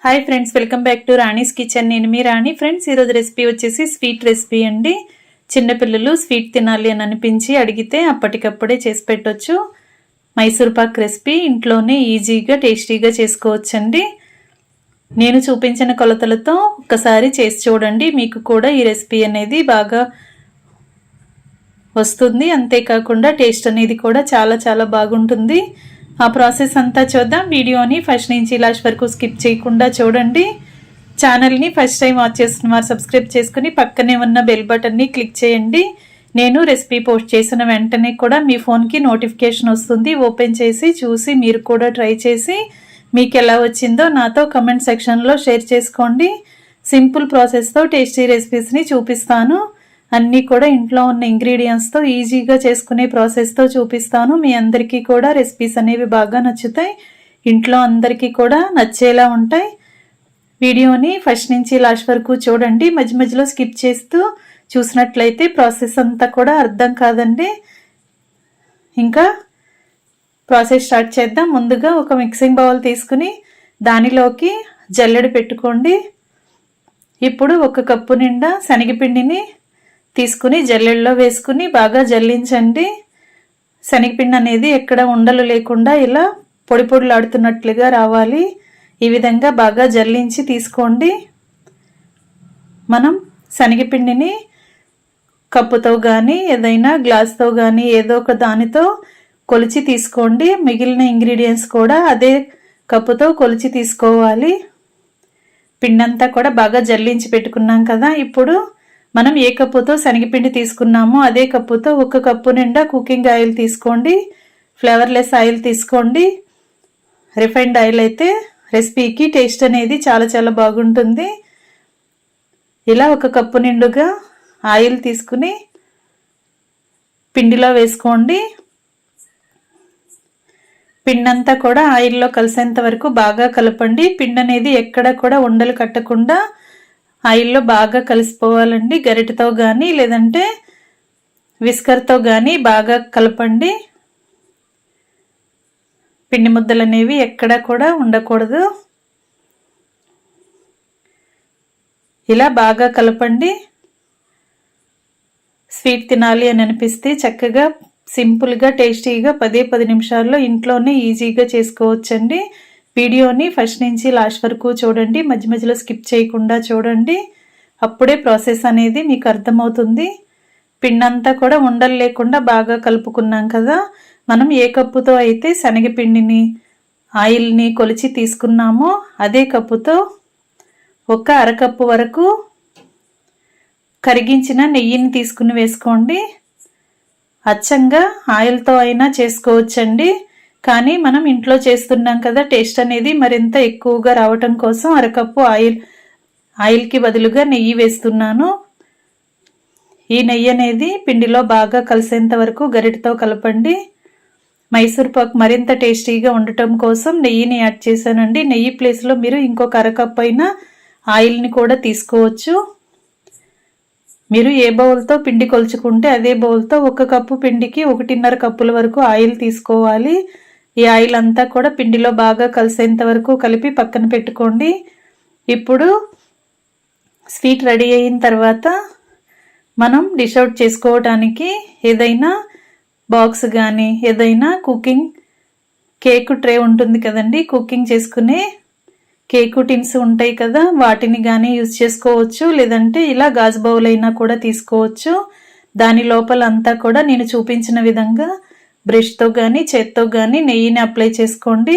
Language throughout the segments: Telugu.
Hi friends, welcome back to Rani's kitchen. నేను మీ రాణి. ఫ్రెండ్స్, ఈరోజు రెసిపీ వచ్చేసి స్వీట్ రెసిపీ అండి. చిన్నపిల్లలు స్వీట్ తినాలి అని అనిపించి అడిగితే అప్పటికప్పుడే చేసి పెట్టొచ్చు. మైసూర్ పాక్ రెసిపీ ఇంట్లోనే ఈజీగా టేస్టీగా చేసుకోవచ్చండి. నేను చూపించిన కొలతలతో ఒక్కసారి చేసి చూడండి, మీకు కూడా ఈ రెసిపీ అనేది బాగా వస్తుంది. అంతేకాకుండా టేస్ట్ అనేది కూడా చాలా చాలా బాగుంటుంది. ఆ ప్రాసెస్ అంతా చూద్దాం. వీడియోని ఫస్ట్ నుంచి లాస్ట్ వరకు స్కిప్ చేయకుండా చూడండి. ఛానల్ని ఫస్ట్ టైం వాచ్ చేస్తున్న వారు సబ్స్క్రైబ్ చేసుకుని పక్కనే ఉన్న బెల్ బటన్ని క్లిక్ చేయండి. నేను రెసిపీ పోస్ట్ చేసిన వెంటనే కూడా మీ ఫోన్కి నోటిఫికేషన్ వస్తుంది. ఓపెన్ చేసి చూసి మీరు కూడా ట్రై చేసి మీకు ఎలా వచ్చిందో నాతో కమెంట్ సెక్షన్లో షేర్ చేసుకోండి. సింపుల్ ప్రాసెస్తో టేస్టీ రెసిపీస్ని చూపిస్తాను. అన్నీ కూడా ఇంట్లో ఉన్న ఇంగ్రీడియంట్స్తో ఈజీగా చేసుకునే ప్రాసెస్తో చూపిస్తాను. మీ అందరికీ కూడా రెసిపీస్ అనేవి బాగా నచ్చుతాయి, ఇంట్లో అందరికీ కూడా నచ్చేలా ఉంటాయి. వీడియోని ఫస్ట్ నుంచి లాస్ట్ వరకు చూడండి. మధ్య మధ్యలో స్కిప్ చేస్తూ చూసినట్లయితే ప్రాసెస్ అంతా కూడా అర్థం కాదండి. ఇంకా ప్రాసెస్ స్టార్ట్ చేద్దాం. ముందుగా ఒక మిక్సింగ్ బౌల్ తీసుకుని దానిలోకి జల్లెడ పెట్టుకోండి. ఇప్పుడు 1 కప్పు నిండా శనగపిండిని తీసుకుని జల్లెడలో వేసుకుని బాగా జల్లించండి. శనగపిండి అనేది ఎక్కడ ఉండలు లేకుండా ఇలా పొడి పొడిలాడుతున్నట్లుగా రావాలి. ఈ విధంగా బాగా జల్లించి తీసుకోండి. మనం శనగపిండిని కప్పుతో కానీ ఏదైనా గ్లాస్తో కానీ ఏదో ఒక దానితో కొలిచి తీసుకోండి. మిగిలిన ఇంగ్రీడియంట్స్ కూడా అదే కప్పుతో కొలిచి తీసుకోవాలి. పిండంతా కూడా బాగా జల్లించి పెట్టుకున్నాం కదా. ఇప్పుడు మనం ఏ కప్పుతో శనగపిండి తీసుకున్నామో అదే కప్పుతో 1 కప్పు నిండా కుకింగ్ ఆయిల్ తీసుకోండి. ఫ్లేవర్లెస్ ఆయిల్ తీసుకోండి. రిఫైన్డ్ ఆయిల్ అయితే రెసిపీకి టేస్ట్ అనేది చాలా చాలా బాగుంటుంది. ఇలా 1 కప్పు నిండుగా ఆయిల్ తీసుకుని పిండిలో వేసుకోండి. పిండి అంతా కూడా ఆయిల్లో కలిసేంత వరకు బాగా కలపండి. పిండి అనేది ఎక్కడ కూడా ఉండలు కట్టకుండా ఆయిల్లో బాగా కలిసిపోవాలండి. గరిటెతో కానీ లేదంటే విస్కర్తో కానీ బాగా కలపండి. పిండి ముద్దలు అనేవి ఎక్కడ కూడా ఉండకూడదు. ఇలా బాగా కలపండి. స్వీట్ తినాలి అని అనిపిస్తే చక్కగా సింపుల్గా టేస్టీగా 10 నిమిషాల్లో ఇంట్లోనే ఈజీగా చేసుకోవచ్చండి. వీడియోని ఫస్ట్ నుంచి లాస్ట్ వరకు చూడండి. మధ్య మధ్యలో స్కిప్ చేయకుండా చూడండి. అప్పుడే ప్రాసెస్ అనేది మీకు అర్థమవుతుంది. పిండంతా కూడా ఉండలు లేకుండా బాగా కలుపుకున్నాం కదా. మనం ఏ కప్పుతో అయితే శనగపిండిని ఆయిల్ని కొలిచి తీసుకున్నామో అదే కప్పుతో 1 అరకప్పు వరకు కరిగించిన నెయ్యిని తీసుకుని వేసుకోండి. అచ్చంగా ఆయిల్తో అయినా చేసుకోవచ్చండి, కానీ మనం ఇంట్లో చేస్తున్నాం కదా, టేస్ట్ అనేది మరింత ఎక్కువగా రావటం కోసం అరకప్పు ఆయిల్కి బదులుగా నెయ్యి వేస్తున్నాను. ఈ నెయ్యి అనేది పిండిలో బాగా కలిసేంత వరకు గరిటెతో కలపండి. మైసూర్ పాక్ మరింత టేస్టీగా ఉండటం కోసం నెయ్యిని యాడ్ చేశానండి. నెయ్యి ప్లేస్లో మీరు ఇంకొక అరకప్పు అయినా ఆయిల్ని కూడా తీసుకోవచ్చు. మీరు ఏ బౌల్తో పిండి కొలుచుకుంటే అదే బౌల్తో 1 కప్పు పిండికి 1.5 కప్పుల వరకు ఆయిల్ తీసుకోవాలి. ఈ ఆయిల్ అంతా కూడా పిండిలో బాగా కలిసేంత వరకు కలిపి పక్కన పెట్టుకోండి. ఇప్పుడు స్వీట్ రెడీ అయిన తర్వాత మనం డిష్ అవుట్ చేసుకోవడానికి ఏదైనా బాక్స్ కానీ ఏదైనా కుకింగ్ కేక్ ట్రే ఉంటుంది కదండి, కుకింగ్ చేసుకునే కేకు టిన్స్ ఉంటాయి కదా, వాటిని కానీ యూజ్ చేసుకోవచ్చు. లేదంటే ఇలా గాజు బౌల్ అయినా కూడా తీసుకోవచ్చు. దాని లోపల అంతా కూడా నేను చూపించిన విధంగా బ్రష్తో కానీ చేత్తో కానీ నెయ్యిని అప్లై చేసుకోండి.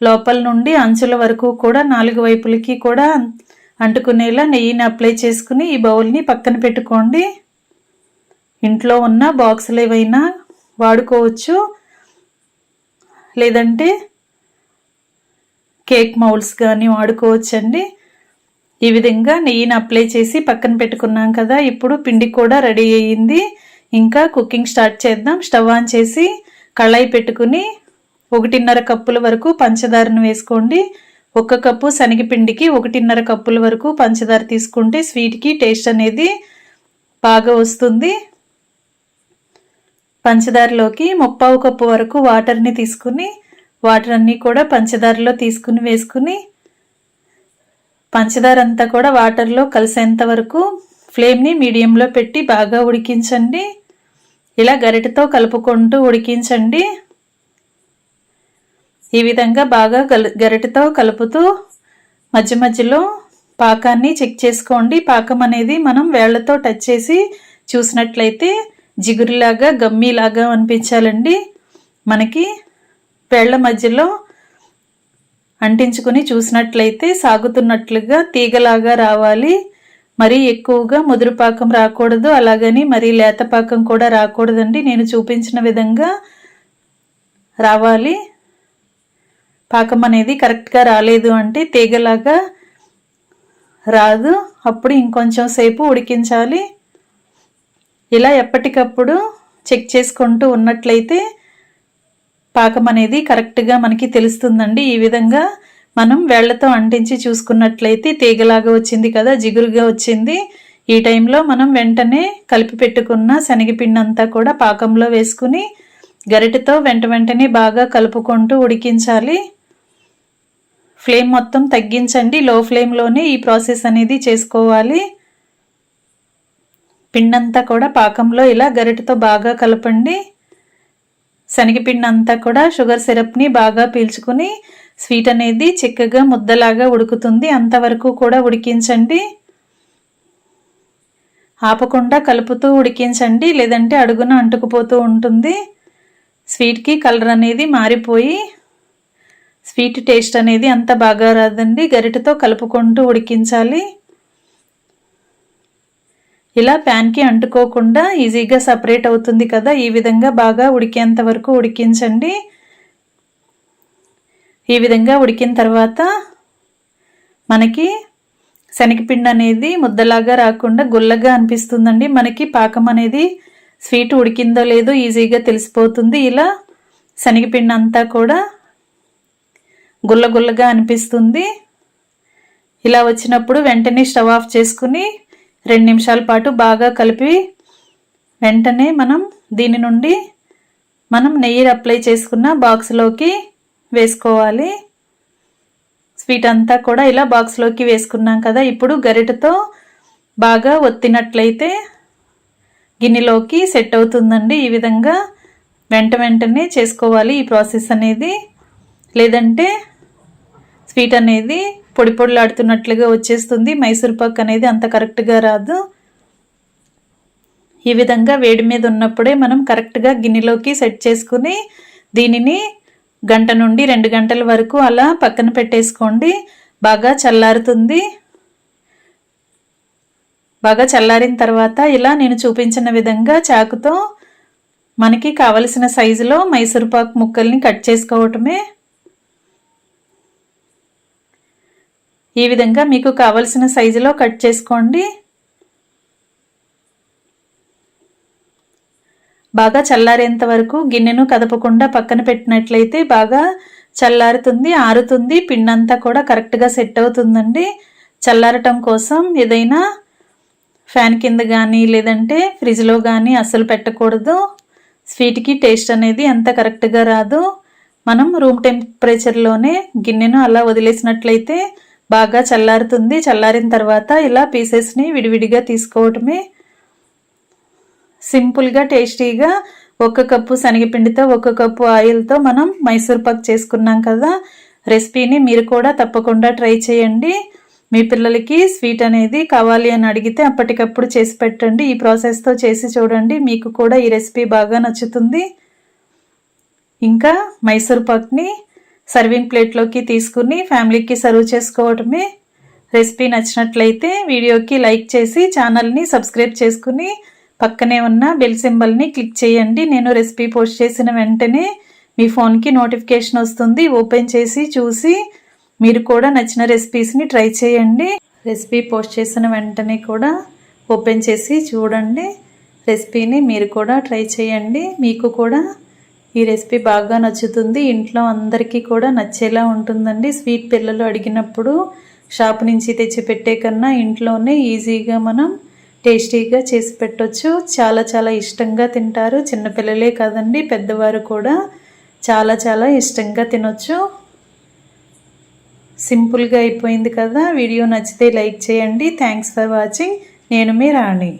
లోపల నుండి అంచుల వరకు కూడా 4 వైపులకి కూడా అంటుకునేలా నెయ్యిని అప్లై చేసుకుని ఈ బౌల్ని పక్కన పెట్టుకోండి. ఇంట్లో ఉన్న బాక్సులు ఏవైనా వాడుకోవచ్చు, లేదంటే కేక్ మౌల్డ్స్ కానీ వాడుకోవచ్చండి. ఈ విధంగా నెయ్యిని అప్లై చేసి పక్కన పెట్టుకున్నాం కదా. ఇప్పుడు పిండి కూడా రెడీ అయ్యింది. ఇంకా కుకింగ్ స్టార్ట్ చేద్దాం. స్టవ్ ఆన్ చేసి కళాయి పెట్టుకుని 1.5 కప్పుల వరకు పంచదారను వేసుకోండి. 1 కప్పు శనగపిండికి 1.5 కప్పుల వరకు పంచదార తీసుకుంటే స్వీట్కి టేస్ట్ అనేది బాగా వస్తుంది. పంచదారలోకి 1/4 కప్పు వరకు వాటర్ని తీసుకుని వాటర్ అన్నీ కూడా పంచదారలో తీసుకుని వేసుకుని పంచదార అంతా కూడా వాటర్లో కలిసేంత వరకు ఫ్లేమ్ని మీడియంలో పెట్టి బాగా ఉడికించండి. ఇలా గరిటెతో కలుపుకుంటూ ఉడికించండి. ఈ విధంగా బాగా గరిటెతో కలుపుతూ మధ్య మధ్యలో పాకాన్ని చెక్ చేసుకోండి. పాకం అనేది మనం వేళ్లతో టచ్ చేసి చూసినట్లయితే జిగురులాగా గమ్మీలాగా అనిపించాలండి. మనకి వేళ్ల మధ్యలో అంటించుకుని చూసినట్లయితే సాగుతున్నట్లుగా తీగలాగా రావాలి. మరీ ఎక్కువగా ముదురు పాకం రాకూడదు, అలాగని మరీ లేత పాకం కూడా రాకూడదండి. నేను చూపించిన విధంగా రావాలి. పాకం అనేది కరెక్ట్గా రాలేదు అంటే తీగలాగా రాదు, అప్పుడు ఇంకొంచెం సేపు ఉడికించాలి. ఇలా ఎప్పటికప్పుడు చెక్ చేసుకుంటూ ఉన్నట్లయితే పాకం అనేది కరెక్ట్గా మనకి తెలుస్తుందండి. ఈ విధంగా మనం వేళ్లతో అంటించి చూసుకున్నట్లయితే తీగలాగా వచ్చింది కదా, జిగురుగా వచ్చింది. ఈ టైంలో మనం వెంటనే కలిపి పెట్టుకున్న శనగపిండి అంతా కూడా పాకంలో వేసుకుని గరిటెతో వెంటనే బాగా కలుపుకుంటూ ఉడికించాలి. ఫ్లేమ్ మొత్తం తగ్గించండి, లో ఫ్లేమ్లోనే ఈ ప్రాసెస్ అనేది చేసుకోవాలి. పిండంతా కూడా పాకంలో ఇలా గరిటెతో బాగా కలపండి. శనగపిండి అంతా కూడా షుగర్ సిరప్ని బాగా పీల్చుకుని స్వీట్ అనేది చిక్కగా ముద్దలాగా ఉడుకుతుంది. అంతవరకు కూడా ఉడికించండి. ఆపకుండా కలుపుతూ ఉడికించండి, లేదంటే అడుగున అంటుకుపోతూ ఉంటుంది. స్వీట్కి కలర్ అనేది మారిపోయి స్వీట్ టేస్ట్ అనేది అంత బాగా రాదండి. గరిటెతో కలుపుకుంటూ ఉడికించాలి. ఇలా ప్యాన్కి అంటుకోకుండా ఈజీగా సపరేట్ అవుతుంది కదా, ఈ విధంగా బాగా ఉడికేంత వరకు ఉడికించండి. ఈ విధంగా ఉడికిన తర్వాత మనకి శనగపిండి అనేది ముద్దలాగా రాకుండా గుల్లగా అనిపిస్తుందండి. మనకి పాకం అనేది స్వీట్ ఉడికిందో లేదో ఈజీగా తెలిసిపోతుంది. ఇలా శనగపిండి అంతా కూడా గుల్లగా అనిపిస్తుంది. ఇలా వచ్చినప్పుడు వెంటనే స్టవ్ ఆఫ్ చేసుకుని 2 నిమిషాల పాటు బాగా కలిపి వెంటనే దీని నుండి నెయ్యి అప్లై చేసుకున్న బాక్స్లోకి వేసుకోవాలి. స్వీట్ అంతా కూడా ఇలా బాక్స్లోకి వేసుకున్నాం కదా, ఇప్పుడు గరిటెతో బాగా ఒత్తినట్లయితే గిన్నెలోకి సెట్ అవుతుందండి. ఈ విధంగా వెంటనే చేసుకోవాలి ఈ ప్రాసెస్ అనేది, లేదంటే స్వీట్ అనేది పొడి పొడిలాడుతున్నట్లుగా వచ్చేస్తుంది. మైసూర్ పాక్ అనేది అంత కరెక్ట్గా రాదు. ఈ విధంగా వేడి మీద ఉన్నప్పుడే మనం కరెక్ట్గా గిన్నెలోకి సెట్ చేసుకుని దీనిని 1 నుండి 2 గంటల వరకు అలా పక్కన పెట్టేసుకోండి. బాగా చల్లారుతుంది. బాగా చల్లారిన తర్వాత ఇలా నేను చూపించిన విధంగా చాకుతో మనకి కావలసిన సైజులో మైసూర్ పాక్ ముక్కల్ని కట్ చేసుకోవటమే. ఈ విధంగా మీకు కావలసిన సైజులో కట్ చేసుకోండి. బాగా చల్లారేంత వరకు గిన్నెను కదపకుండా పక్కన పెట్టినట్లయితే బాగా చల్లారుతుంది, ఆరుతుంది. పిండంతా కూడా కరెక్ట్గా సెట్ అవుతుందండి. చల్లారటం కోసం ఏదైనా ఫ్యాన్ కింద కానీ లేదంటే ఫ్రిడ్జ్లో కానీ అస్సలు పెట్టకూడదు. స్వీట్కి టేస్ట్ అనేది అంత కరెక్ట్గా రాదు. మనం రూమ్ టెంపరేచర్లోనే గిన్నెను అలా వదిలేసినట్లయితే బాగా చల్లారుతుంది. చల్లారిన తర్వాత ఇలా పీసెస్ని విడివిడిగా తీసుకోవటమే. సింపుల్గా టేస్టీగా 1 కప్పు శనగపిండితో 1 కప్పు ఆయిల్తో మనం మైసూర్ పాక్ చేసుకున్నాం కదా. రెసిపీని మీరు కూడా తప్పకుండా ట్రై చేయండి. మీ పిల్లలకి స్వీట్ అనేది కావాలి అని అడిగితే అప్పటికప్పుడు చేసి పెట్టండి. ఈ ప్రాసెస్తో చేసి చూడండి, మీకు కూడా ఈ రెసిపీ బాగా నచ్చుతుంది. ఇంకా మైసూర్ పాక్ని సర్వింగ్ ప్లేట్లోకి తీసుకుని ఫ్యామిలీకి సర్వ్ చేసుకోవటమే. రెసిపీ నచ్చినట్లయితే వీడియోకి లైక్ చేసి ఛానల్ని సబ్స్క్రైబ్ చేసుకుని పక్కనే ఉన్న బెల్ సింబల్ని క్లిక్ చేయండి. నేను రెసిపీ పోస్ట్ చేసిన వెంటనే మీ ఫోన్కి నోటిఫికేషన్ వస్తుంది. ఓపెన్ చేసి చూసి మీరు కూడా నచ్చిన రెసిపీస్ని ట్రై చేయండి. రెసిపీ పోస్ట్ చేసిన వెంటనే కూడా ఓపెన్ చేసి చూడండి. రెసిపీని మీరు కూడా ట్రై చేయండి. మీకు కూడా ఈ రెసిపీ బాగా నచ్చుతుంది. ఇంట్లో అందరికీ కూడా నచ్చేలా ఉంటుందండి. స్వీట్ పిల్లలు అడిగినప్పుడు షాప్ నుంచి తెచ్చి పెట్టే కన్నా ఇంట్లోనే ఈజీగా మనం టేస్టీగా చేసి పెట్టొచ్చు. చాలా చాలా ఇష్టంగా తింటారు. చిన్నపిల్లలే కాదండి, పెద్దవారు కూడా చాలా చాలా ఇష్టంగా తినొచ్చు. సింపుల్గా అయిపోయింది కదా. వీడియో నచ్చితే లైక్ చేయండి. Thanks for watching. నేను మీ రాణి.